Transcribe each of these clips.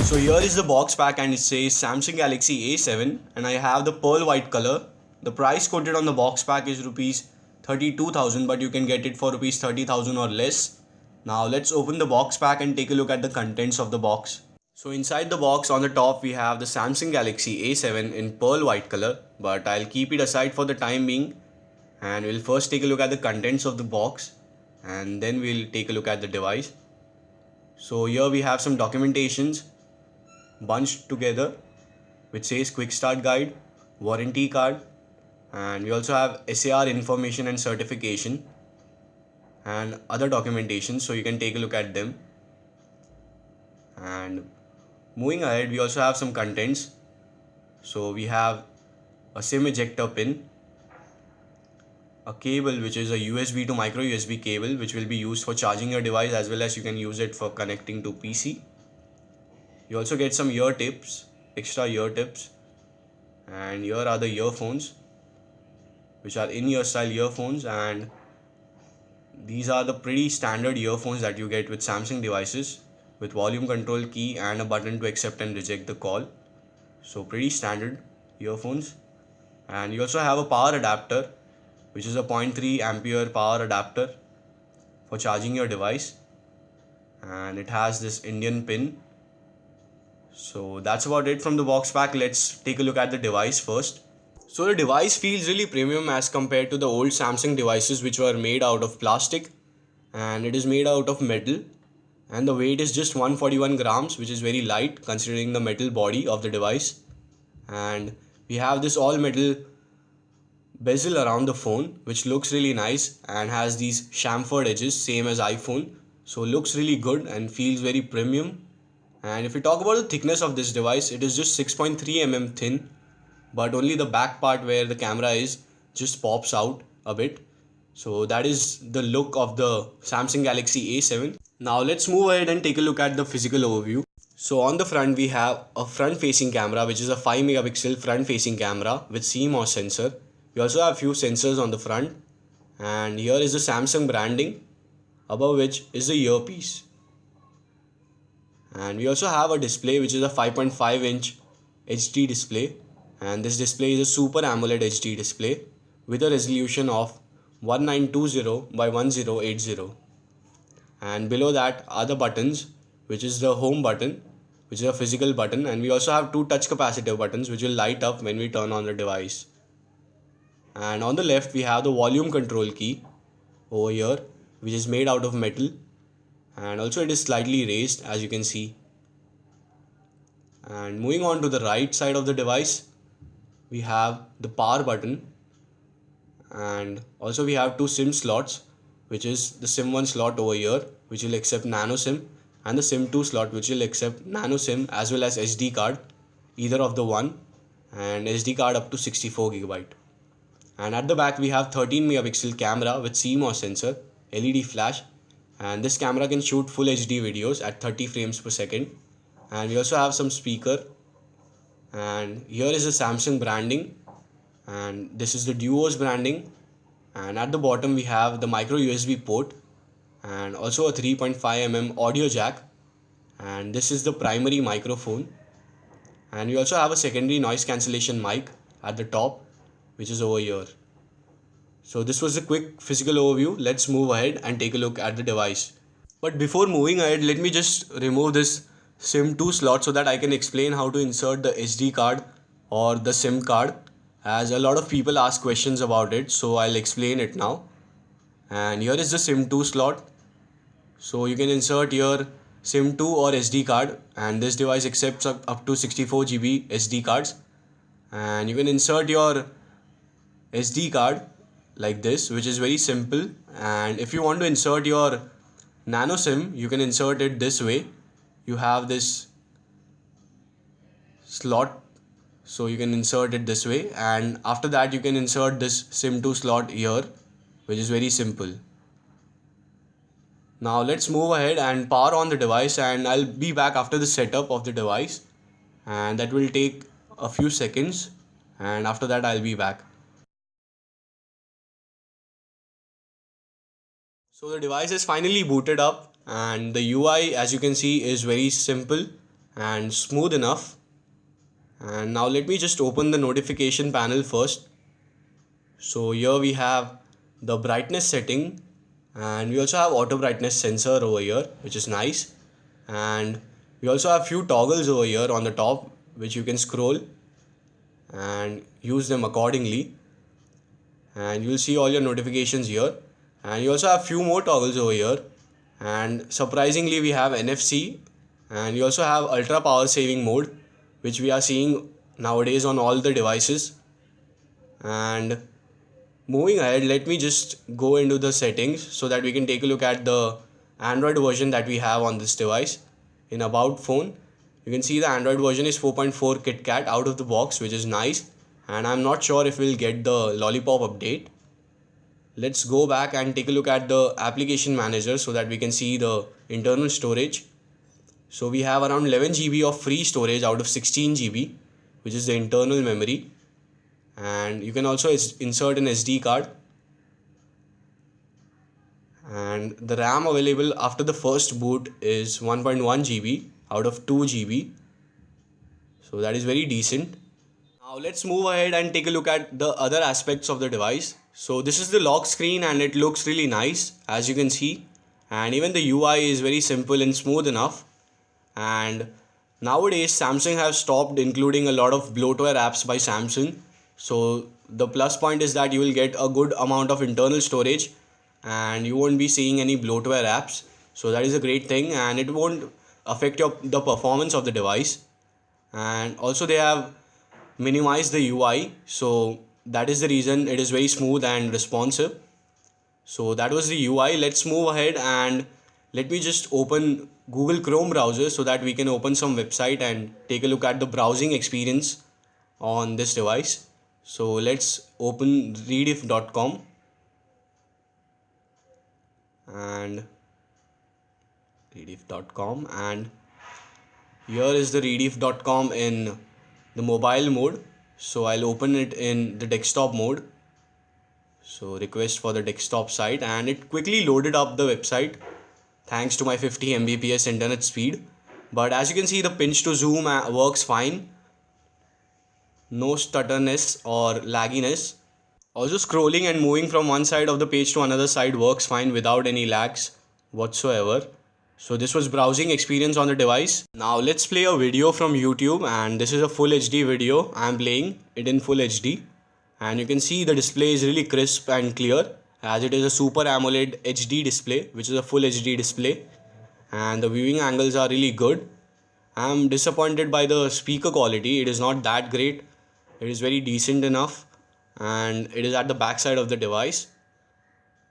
So here is the box pack and it says Samsung Galaxy A7 and I have the pearl white color. The price quoted on the box pack is rupees 32,000 but you can get it for rupees 30,000 or less. Now let's open the box pack and take a look at the contents of the box. So inside the box on the top we have the Samsung Galaxy A7 in pearl white color, but I'll keep it aside for the time being and we'll first take a look at the contents of the box and then we'll take a look at the device. So here we have some documentations bunched together which says quick start guide, warranty card, and we also have SAR information and certification and other documentation, so you can take a look at them. And moving ahead, we also have some contents. So we have a SIM ejector pin, a cable which is a USB to micro USB cable which will be used for charging your device, as well as you can use it for connecting to PC. You also get some ear tips, extra ear tips, and here are the earphones which are in-ear style earphones, and these are the pretty standard earphones that you get with Samsung devices with volume control key and a button to accept and reject the call. So pretty standard earphones. And you also have a power adapter which is a 0.3 ampere power adapter for charging your device, and it has this Indian pin. So that's about it from the box pack. Let's take a look at the device first. So the device feels really premium as compared to the old Samsung devices which were made out of plastic, and it is made out of metal, and the weight is just 141 grams, which is very light considering the metal body of the device. And we have this all metal bezel around the phone which looks really nice and has these chamfered edges same as iPhone, so looks really good and feels very premium. And if we talk about the thickness of this device, it is just 6.3 mm thin, but only the back part where the camera is just pops out a bit. So that is the look of the Samsung Galaxy A7. Now let's move ahead and take a look at the physical overview. So on the front we have a front facing camera which is a 5 megapixel front facing camera with CMOS sensor. We also have few sensors on the front, and here is the Samsung branding, above which is the earpiece. And we also have a display which is a 5.5-inch HD display, and this display is a Super AMOLED HD display with a resolution of 1920 by 1080. And below that are the buttons, which is the home button, which is a physical button, and we also have two touch capacitive buttons which will light up when we turn on the device. And on the left we have the volume control key over here, which is made out of metal, and also it is slightly raised as you can see. And moving on to the right side of the device, we have the power button, and also we have two SIM slots, which is the SIM 1 slot over here which will accept nano SIM, and the SIM 2 slot which will accept nano SIM as well as SD card, either of the one, and SD card up to 64 gigabyte. And at the back we have 13 megapixel camera with CMOS sensor, LED flash, and this camera can shoot full HD videos at 30 frames per second. And we also have some speaker, and here is the Samsung branding, and this is the Duos branding, and at the bottom we have the micro USB port and also a 3.5 mm audio jack, and this is the primary microphone, and we also have a secondary noise cancellation mic at the top which is over here. So this was a quick physical overview. Let's move ahead and take a look at the device. But before moving ahead, let me just remove this SIM 2 slot so that I can explain how to insert the SD card or the SIM card, as a lot of people ask questions about it, so I'll explain it now. And here is the SIM 2 slot. So you can insert your SIM 2 or SD card, and this device accepts up to 64 GB SD cards. And you can insert your SD card like this, which is very simple. And if you want to insert your nano SIM, you can insert it this way. You have this slot, so you can insert it this way, and after that you can insert this SIM 2 slot here, which is very simple. Now let's move ahead and power on the device, and I'll be back after the setup of the device, and that will take a few seconds, and after that I'll be back. So the device is finally booted up, and the UI as you can see is very simple, and smooth enough. And now let me just open the notification panel first. So here we have the brightness setting, and we also have auto brightness sensor over here, which is nice. And we also have few toggles over here on the top which you can scroll and use them accordingly, and you'll see all your notifications here. And you also have few more toggles over here, and surprisingly we have NFC, and you also have ultra power saving mode, which we are seeing nowadays on all the devices. And moving ahead, let me just go into the settings so that we can take a look at the Android version that we have on this device. In about phone, you can see the Android version is 4.4 KitKat out of the box, which is nice. And I'm not sure if we'll get the Lollipop update. Let's go back and take a look at the application manager so that we can see the internal storage. So we have around 11 GB of free storage out of 16 GB, which is the internal memory. And you can also insert an SD card. And the RAM available after the first boot is 1.1 GB out of 2 GB. So that is very decent. Now let's move ahead and take a look at the other aspects of the device. So this is the lock screen, and it looks really nice, as you can see. And even the UI is very simple and smooth enough. And nowadays Samsung have stopped including a lot of bloatware apps by Samsung. So the plus point is that you will get a good amount of internal storage and you won't be seeing any bloatware apps. So that is a great thing, and it won't affect the performance of the device. And also they have minimized the UI, so that is the reason it is very smooth and responsive. So that was the UI. Let's move ahead and let me just open Google Chrome browser so that we can open some website and take a look at the browsing experience on this device. So let's open rediff.com, and rediff.com, and here is the rediff.com in the mobile mode. So I'll open it in the desktop mode. So request for the desktop site, and it quickly loaded up the website thanks to my 50 Mbps internet speed. But as you can see, the pinch to zoom works fine. No stutterness or lagginess. Also scrolling and moving from one side of the page to another side works fine without any lags whatsoever. So this was browsing experience on the device. Now let's play a video from YouTube, and this is a full HD video. I am playing it in full HD, and you can see the display is really crisp and clear, as it is a Super AMOLED HD display, which is a full HD display, and the viewing angles are really good. I am disappointed by the speaker quality. It is not that great. It is very decent enough, and it is at the back side of the device,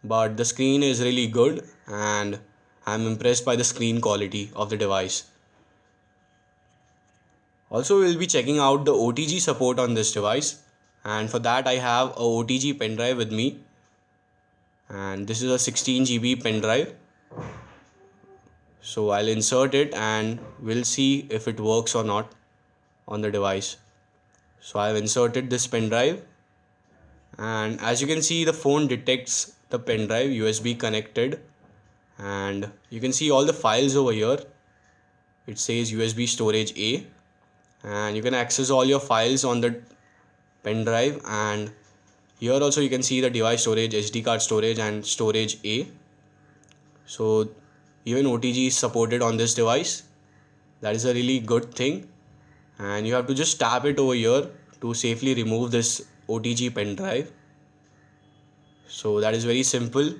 but the screen is really good, and I'm impressed by the screen quality of the device. Also, we'll be checking out the OTG support on this device, and for that I have a OTG pen drive with me, and this is a 16 GB pen drive. So I'll insert it and we'll see if it works or not on the device. So I've inserted this pen drive, and as you can see, the phone detects the pen drive USB connected, and you can see all the files over here. It says USB storage A, and you can access all your files on the pen drive. And here also you can see the device storage, SD card storage, and storage A. So even OTG is supported on this device. That is a really good thing, and you have to just tap it over here to safely remove this OTG pen drive. So that is very simple.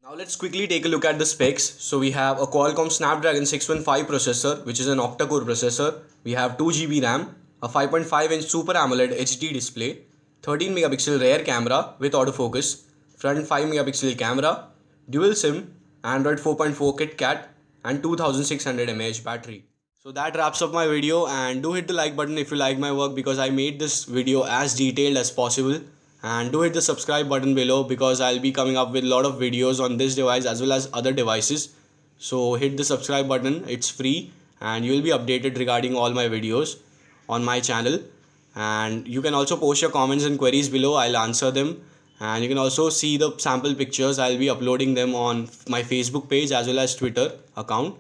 Now let's quickly take a look at the specs. So we have a Qualcomm Snapdragon 615 processor, which is an octa-core processor. We have 2 GB RAM, a 5.5-inch Super AMOLED HD display, 13 megapixel rear camera with autofocus, front 5 megapixel camera, dual SIM, Android 4.4 KitKat, and 2600 mAh battery. So that wraps up my video, and do hit the like button if you like my work, because I made this video as detailed as possible. And do hit the subscribe button below, because I'll be coming up with a lot of videos on this device as well as other devices. So hit the subscribe button, it's free, and you will be updated regarding all my videos on my channel. And you can also post your comments and queries below, I'll answer them. And you can also see the sample pictures. I'll be uploading them on my Facebook page as well as Twitter account.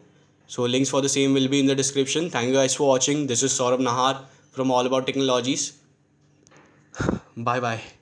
So links for the same will be in the description. Thank you guys for watching. This is Saurabh Nahar from All About Technologies. Bye bye.